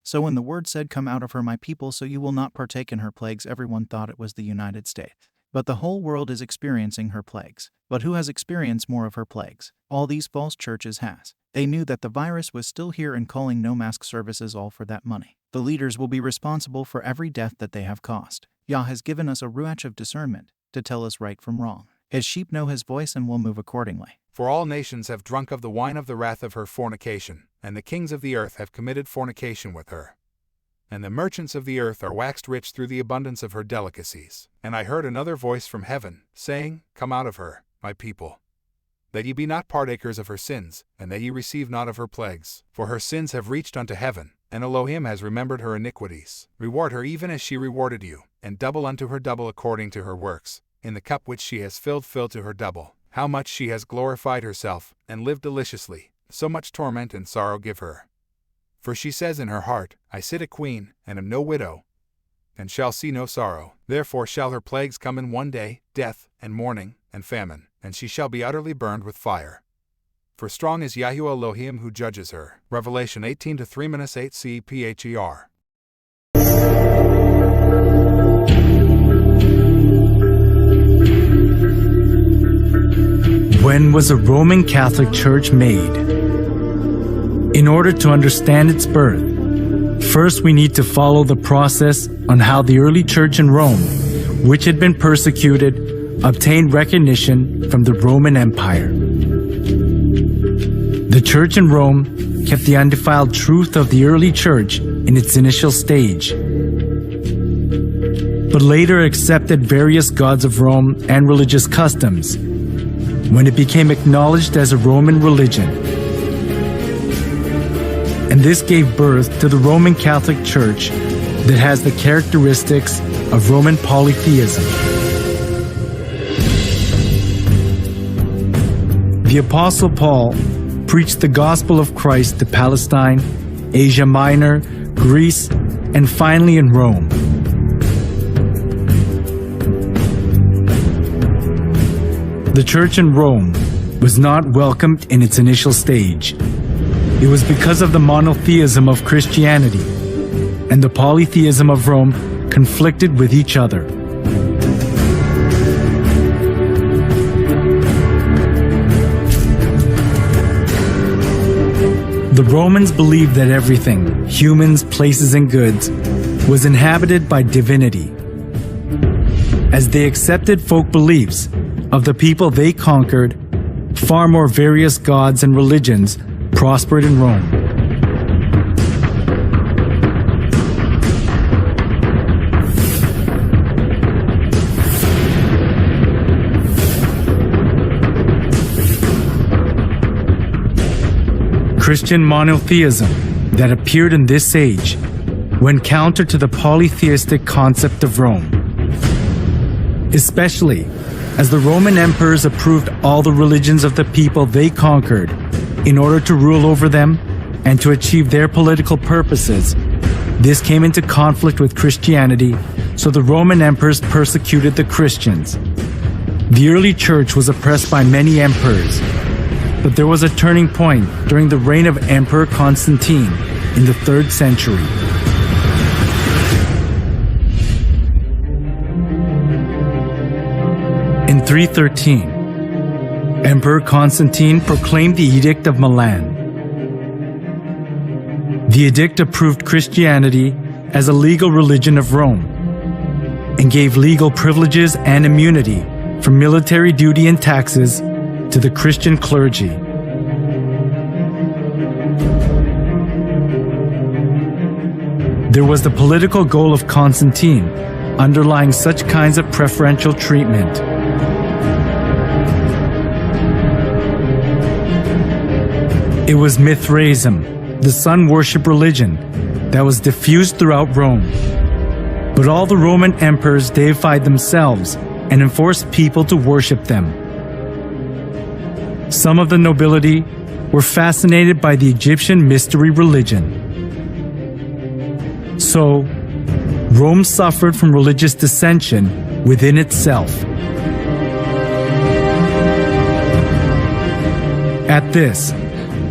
So when the word said, "Come out of her, my people, so you will not partake in her plagues," everyone thought it was the United States. But the whole world is experiencing her plagues. But who has experienced more of her plagues? All these false churches has. They knew that the virus was still here and calling no mask services, all for that money. The leaders will be responsible for every death that they have caused. Yah has given us a ruach of discernment to tell us right from wrong. His sheep know his voice and will move accordingly. For all nations have drunk of the wine of the wrath of her fornication, and the kings of the earth have committed fornication with her. And the merchants of the earth are waxed rich through the abundance of her delicacies. And I heard another voice from heaven, saying, Come out of her, my people, that ye be not partakers of her sins, and that ye receive not of her plagues. For her sins have reached unto heaven, and Elohim has remembered her iniquities. Reward her even as she rewarded you, and double unto her double according to her works. In the cup which she has filled, fill to her double. How much she has glorified herself, and lived deliciously, so much torment and sorrow give her. For she says in her heart, I sit a queen, and am no widow, and shall see no sorrow. Therefore shall her plagues come in one day, death, and mourning, and famine, and she shall be utterly burned with fire. For strong is Yahuwah Elohim who judges her. Revelation 18-3-8 CPHER. When was a Roman Catholic Church made? In order to understand its birth, first we need to follow the process on how the early church in Rome, which had been persecuted, obtained recognition from the Roman Empire. The church in Rome kept the undefiled truth of the early church in its initial stage, but later accepted various gods of Rome and religious customs when it became acknowledged as a Roman religion. And this gave birth to the Roman Catholic Church that has the characteristics of Roman polytheism. The Apostle Paul preached the gospel of Christ to Palestine, Asia Minor, Greece, and finally in Rome. The church in Rome was not welcomed in its initial stage. It was because of the monotheism of Christianity, and the polytheism of Rome conflicted with each other. The Romans believed that everything, humans, places, and goods, was inhabited by divinity. As they accepted folk beliefs of the people they conquered, far more various gods and religions prospered in Rome. Christian monotheism that appeared in this age went counter to the polytheistic concept of Rome, especially as the Roman emperors approved all the religions of the people they conquered in order to rule over them and to achieve their political purposes. This came into conflict with Christianity, so the Roman emperors persecuted the Christians. The early church was oppressed by many emperors, but there was a turning point during the reign of Emperor Constantine in the 3rd century. In 313, Emperor Constantine proclaimed the Edict of Milan. The edict approved Christianity as a legal religion of Rome and gave legal privileges and immunity from military duty and taxes to the Christian clergy. There was the political goal of Constantine underlying such kinds of preferential treatment. It was Mithraism, the sun worship religion, that was diffused throughout Rome. But all the Roman emperors deified themselves and enforced people to worship them. Some of the nobility were fascinated by the Egyptian mystery religion. So, Rome suffered from religious dissension within itself. At this,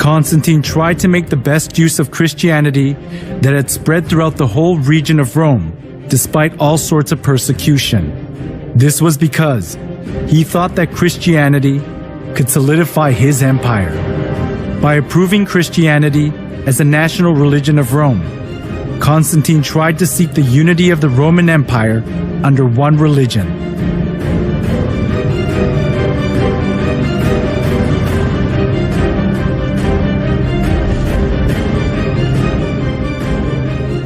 Constantine tried to make the best use of Christianity that had spread throughout the whole region of Rome, despite all sorts of persecution. This was because he thought that Christianity could solidify his empire. By approving Christianity as the national religion of Rome, Constantine tried to seek the unity of the Roman Empire under one religion.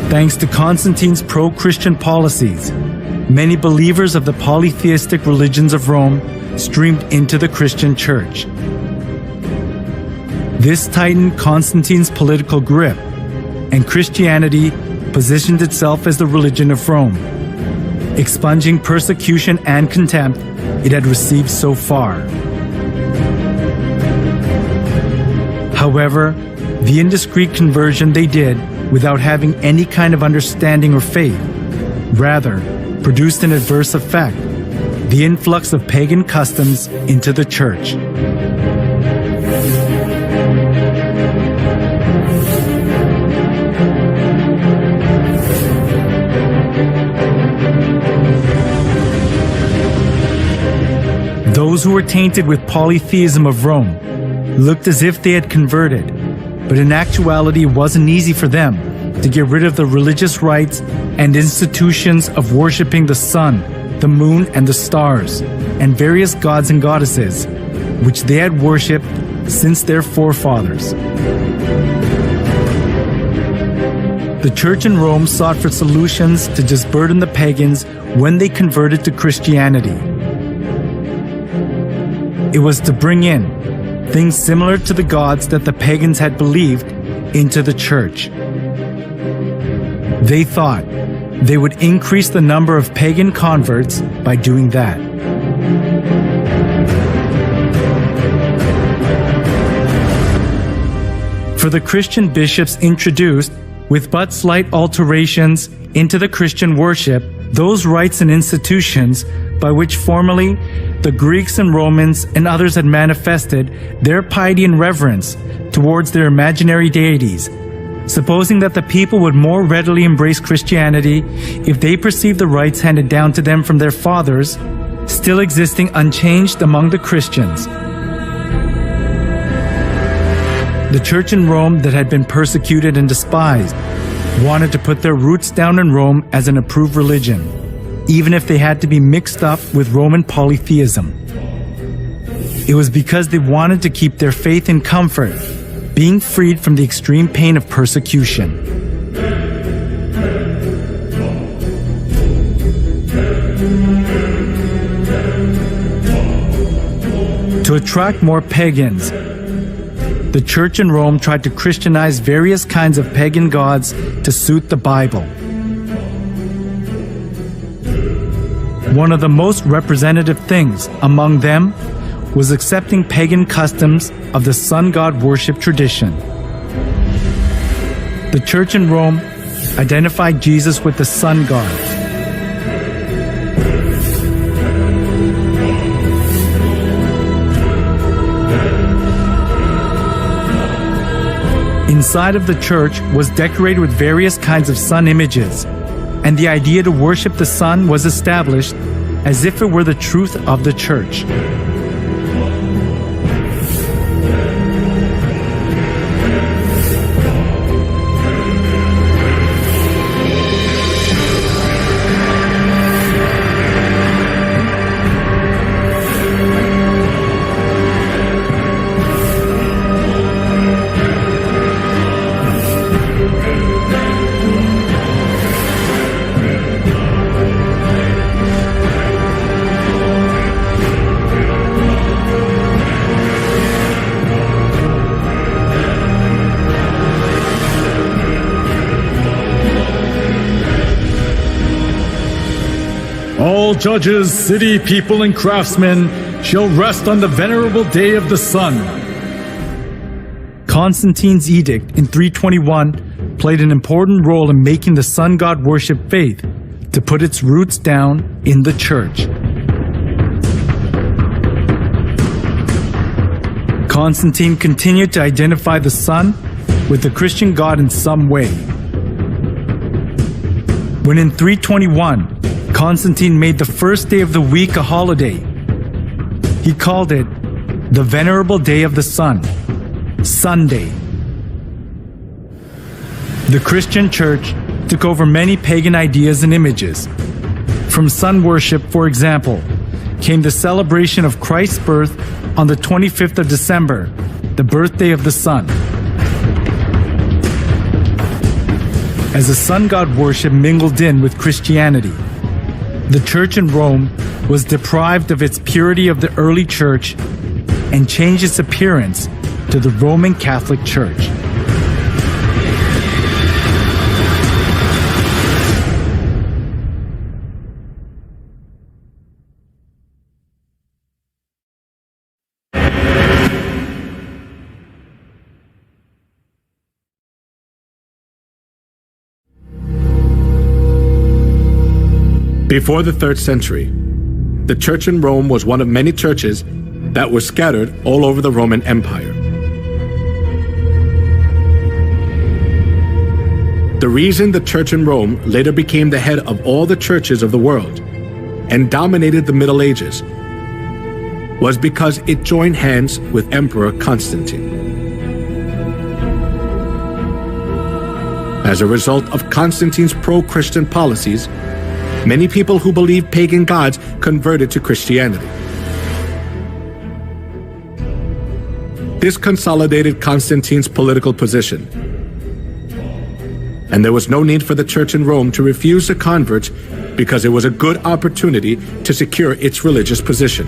Thanks to Constantine's pro-Christian policies, many believers of the polytheistic religions of Rome streamed into the Christian church. This tightened Constantine's political grip, and Christianity positioned itself as the religion of Rome, expunging persecution and contempt it had received so far. However, the indiscreet conversion they did without having any kind of understanding or faith, rather produced an adverse effect: the influx of pagan customs into the church. Those who were tainted with polytheism of Rome looked as if they had converted, but in actuality it wasn't easy for them to get rid of the religious rites and institutions of worshiping the sun, the moon, and the stars, and various gods and goddesses, which they had worshipped since their forefathers. The church in Rome sought for solutions to just burden the pagans when they converted to Christianity. It was to bring in things similar to the gods that the pagans had believed into the church. They thought they would increase the number of pagan converts by doing that. For the Christian bishops introduced, with but slight alterations into the Christian worship, those rites and institutions by which formerly the Greeks and Romans and others had manifested their piety and reverence towards their imaginary deities, supposing that the people would more readily embrace Christianity if they perceived the rites handed down to them from their fathers still existing unchanged among the Christians. The church in Rome that had been persecuted and despised wanted to put their roots down in Rome as an approved religion, even if they had to be mixed up with Roman polytheism. It was because they wanted to keep their faith in comfort, being freed from the extreme pain of persecution. To attract more pagans, the church in Rome tried to Christianize various kinds of pagan gods to suit the Bible. One of the most representative things among them was accepting pagan customs of the sun god worship tradition. The church in Rome identified Jesus with the sun god. Inside of the church was decorated with various kinds of sun images, and the idea to worship the sun was established as if it were the truth of the church. All judges, city people, and craftsmen shall rest on the venerable day of the sun. Constantine's edict in 321 played an important role in making the sun god worship faith to put its roots down in the church. Constantine continued to identify the sun with the Christian God in some way. When in 321, Constantine made the first day of the week a holiday, he called it the Venerable Day of the Sun, Sunday. The Christian Church took over many pagan ideas and images. From sun worship, for example, came the celebration of Christ's birth on the 25th of December, the birthday of the sun. As the sun god worship mingled in with Christianity, the church in Rome was deprived of its purity of the early church and changed its appearance to the Roman Catholic Church. Before the 3rd century, the church in Rome was one of many churches that were scattered all over the Roman Empire. The reason the church in Rome later became the head of all the churches of the world and dominated the Middle Ages was because it joined hands with Emperor Constantine. As a result of Constantine's pro-Christian policies, many people who believed pagan gods converted to Christianity. This consolidated Constantine's political position, and there was no need for the church in Rome to refuse the converts because it was a good opportunity to secure its religious position.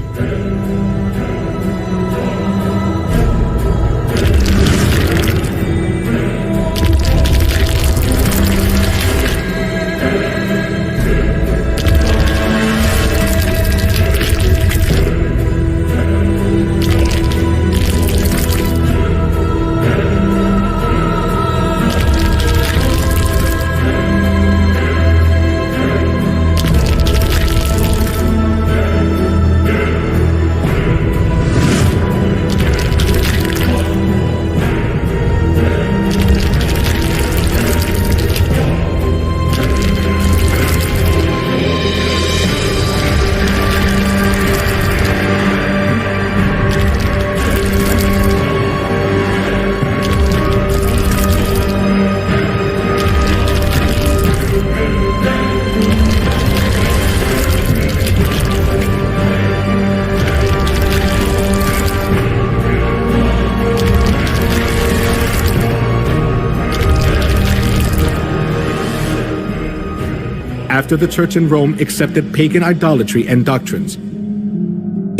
After the church in Rome accepted pagan idolatry and doctrines,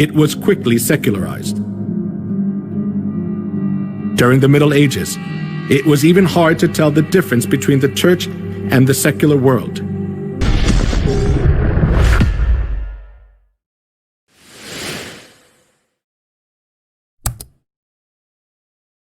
it was quickly secularized. During the Middle Ages, it was even hard to tell the difference between the church and the secular world.